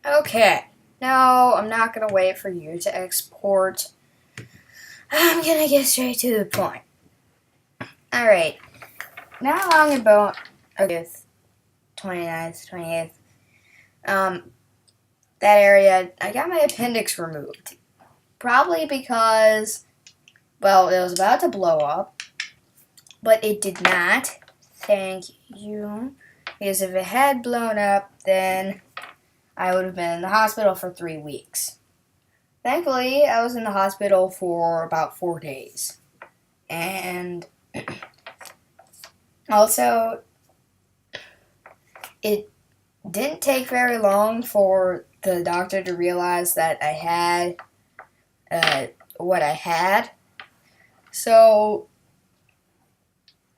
Okay, no, I'm not gonna wait for you to export. I'm gonna get straight to the point. Alright, not long ago, August 29th, 28th, that area, I got my appendix removed. Probably because, well, it was about to blow up, but it did not. Thank you. Because if it had blown up, then I would have been in the hospital for 3 weeks. Thankfully, I was in the hospital for about 4 days. And also, it didn't take very long for the doctor to realize that I had what I had. So,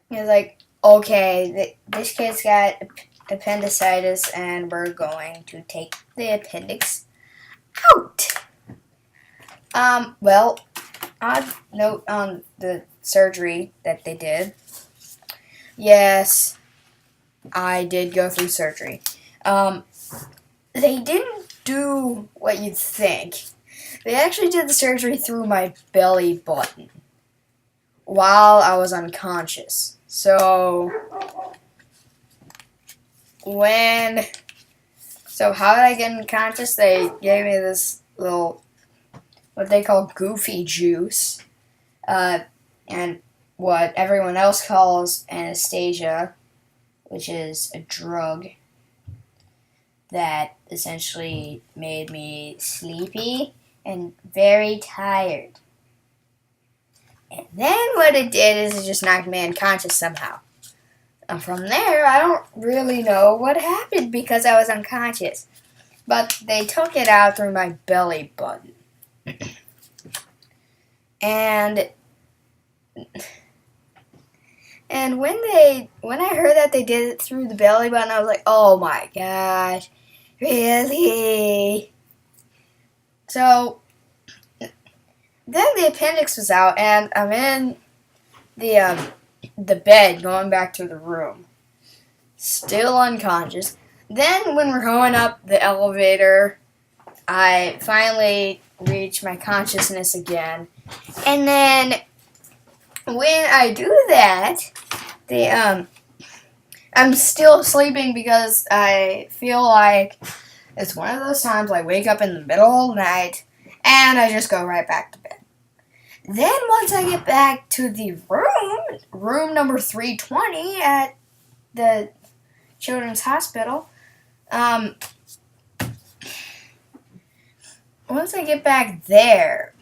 he was like, okay, this kid's got appendicitis and we're going to take the appendix out. Well, odd note on the surgery that they did. Yes, I did go through surgery. They didn't do what you'd think. They actually did the surgery through my belly button while I was unconscious. So how did I get unconscious? They gave me this little, what they call goofy juice, and what everyone else calls anesthesia, which is a drug that essentially made me sleepy and very tired. And then what it did is it just knocked me unconscious somehow. And from there, I don't really know what happened because I was unconscious. But they took it out through my belly button. And when I heard that they did it through the belly button, I was like, oh my gosh, really? So then the appendix was out, and I'm in the bed going back to the room, still unconscious. Then when we're going up the elevator, I finally reach my consciousness again, and then when I do that, I'm still sleeping because I feel like it's one of those times I wake up in the middle of the night and I just go right back to bed. Then once I get back to the room number 320 at the Children's Hospital, once I get back there,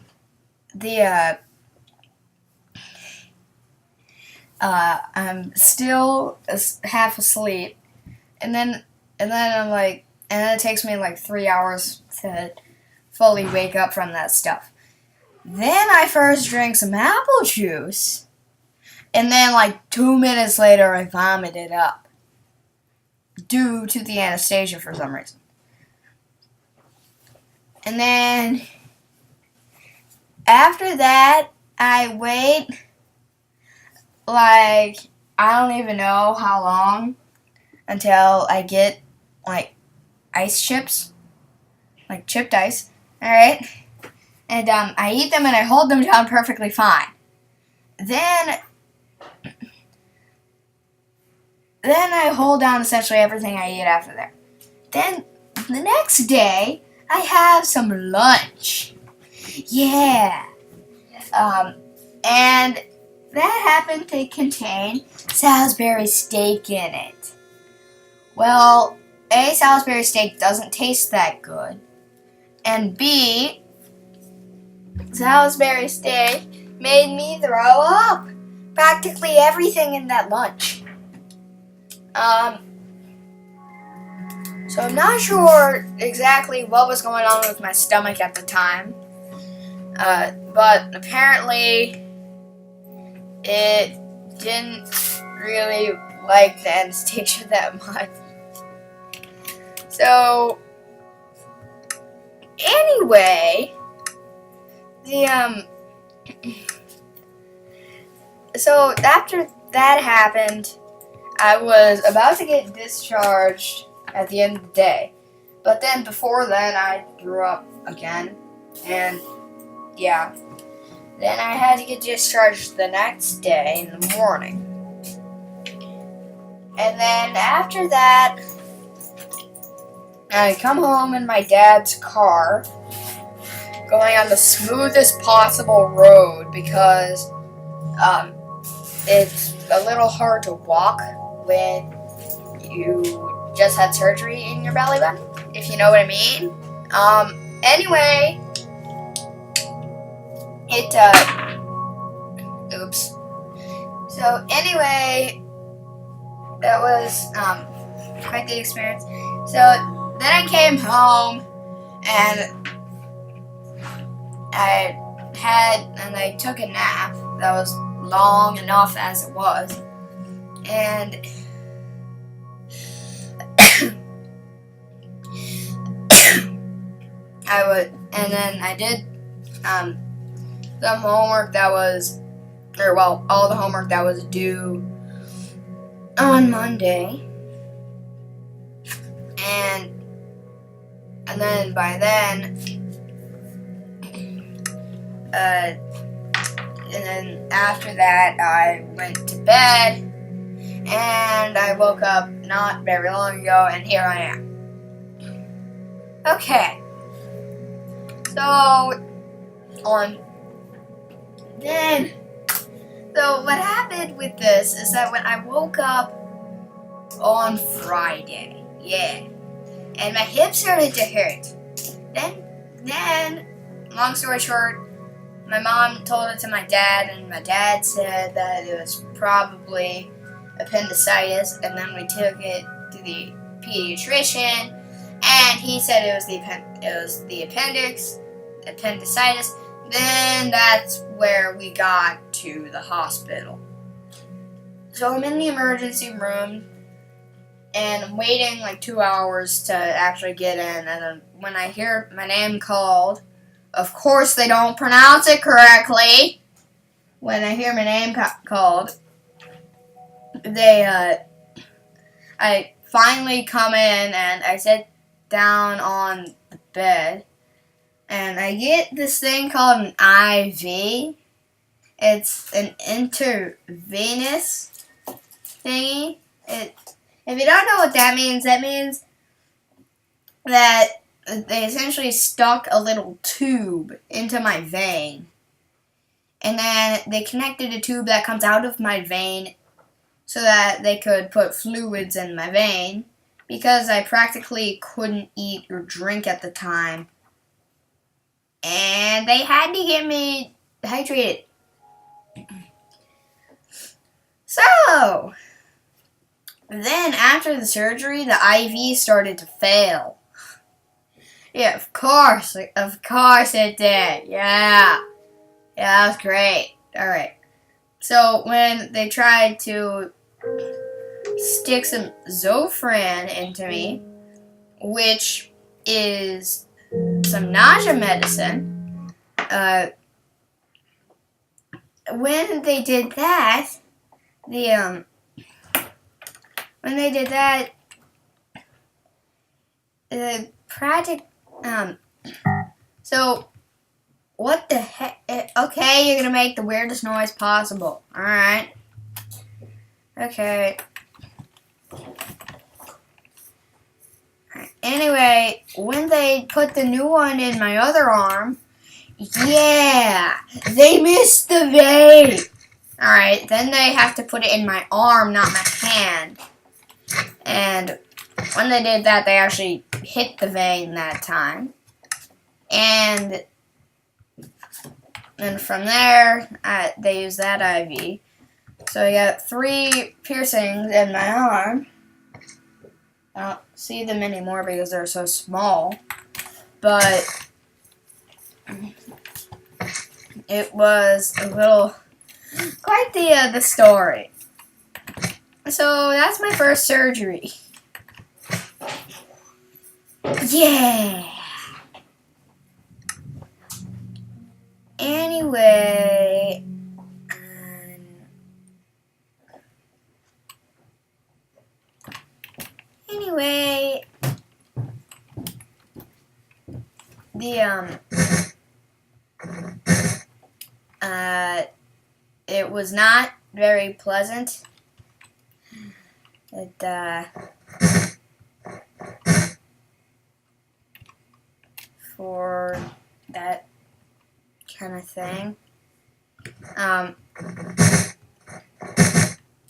I'm still half asleep, and then I'm like, and then it takes me like 3 hours to fully wake up from that stuff. Then I first drank some apple juice, and then like 2 minutes later I vomited up due to the anesthesia for some reason. And then after that, I wait like, I don't even know how long until I get like ice chips, like chipped ice, alright? And I eat them and I hold them down perfectly fine. Then I hold down essentially everything I eat after that. Then the next day, I have some lunch. Yeah. And that happened to contain Salisbury steak in it. Well, A, Salisbury steak doesn't taste that good. And B, Salisbury steak made me throw up practically everything in that lunch. So I'm not sure exactly what was going on with my stomach at the time. But apparently it didn't really like the anesthesia that much. So anyway, so after that happened, I was about to get discharged at the end of the day. But then before then, I threw up again. And yeah. Then I had to get discharged the next day in the morning. And then after that, I come home in my dad's car, going on the smoothest possible road because it's a little hard to walk when you just had surgery in your belly button, if you know what I mean. Anyway, oops. So anyway, that was quite the experience. So then I came home and I took a nap that was long enough as it was, and I did some homework that was, all the homework that was due on Monday, and then by then, and then after that, I went to bed, and I woke up not very long ago, and here I am. Okay. So what happened with this is that when I woke up on Friday, and my hip started to hurt. Then, long story short, my mom told it to my dad, and my dad said that it was probably appendicitis, and then we took it to the pediatrician, and he said it was the appendicitis. Then that's where we got to the hospital. So I'm in the emergency room, and I'm waiting like 2 hours to actually get in, and then when I hear my name called, of course they don't pronounce it correctly. When I hear my name called, I finally come in, and I sit down on the bed, and I get this thing called an IV. It's an intravenous thingy. If you don't know what that means that they essentially stuck a little tube into my vein, and then they connected a tube that comes out of my vein so that they could put fluids in my vein, because I practically couldn't eat or drink at the time, and they had to get me hydrated. So then after the surgery, the IV started to fail. Yeah, of course it did. Yeah, that was great. Alright. So when they tried to stick some Zofran into me, which is some nausea medicine, when they did that, so what the heck? Okay, you're gonna make the weirdest noise possible. Alright. Okay. Anyway, when they put the new one in my other arm, they missed the vein. Alright, then they have to put it in my arm, not my hand. And when they did that, they actually hit the vein that time. And from there, they used that IV. So I got 3 piercings in my arm. I don't see them anymore because they're so small. But it was quite the story. So that's my first surgery. Yeah. Anyway, it was not very pleasant. For that kind of thing.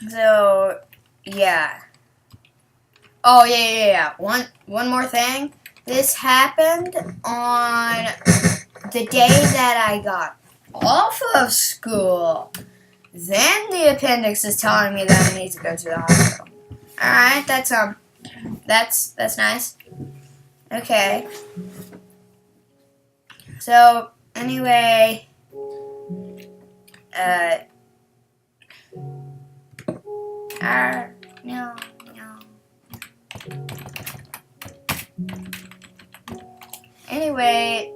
So yeah. Oh yeah. One more thing. This happened on the day that I got off of school. Then the appendix is telling me that I need to go to the hospital. Alright, that's nice. Okay. So anyway, no. Anyway,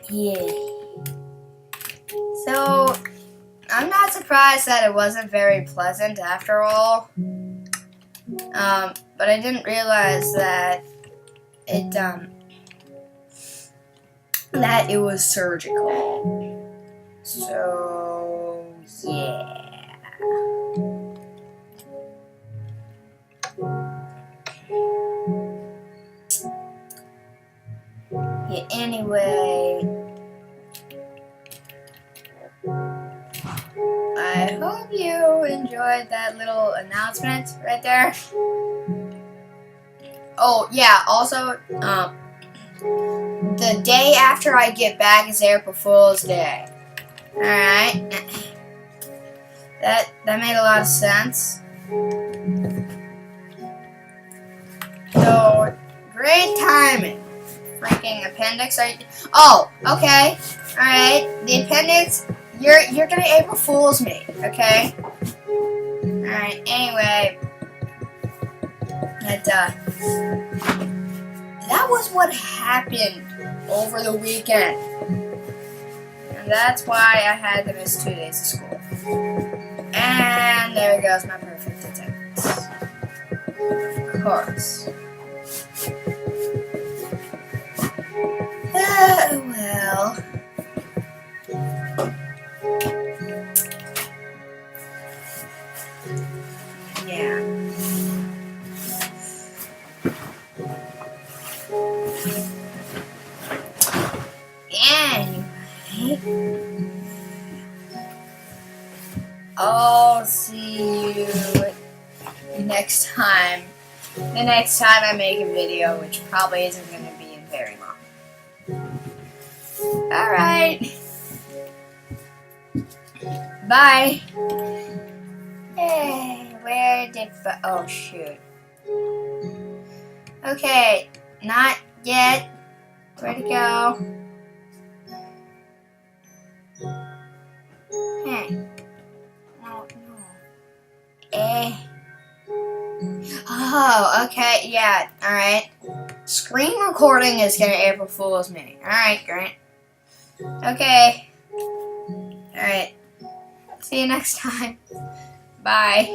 yeah. So, I'm not surprised that it wasn't very pleasant after all. But I didn't realize that it was surgical. So, yeah. Yeah, anyway, I hope you enjoyed that little announcement right there. Oh, yeah, also, the day after I get back is April Fool's Day. Alright. That made a lot of sense. So, great timing. Freaking appendix. Oh, okay. Alright. The appendix, you're gonna April Fool's me, okay? Alright, anyway. That was what happened over the weekend. And that's why I had to miss 2 days of school. And there goes my perfect attendance. Of course. Well. Yeah. Anyway, I'll see you next time. The next time I make a video, which probably isn't going to be very long. Alright. Bye. Hey, where did... Oh, shoot. Okay, not yet. Where'd it go? Hey. No. Oh, okay, yeah, alright. Screen recording is gonna April Fool's me. Alright, great. Okay. Alright. See you next time. Bye.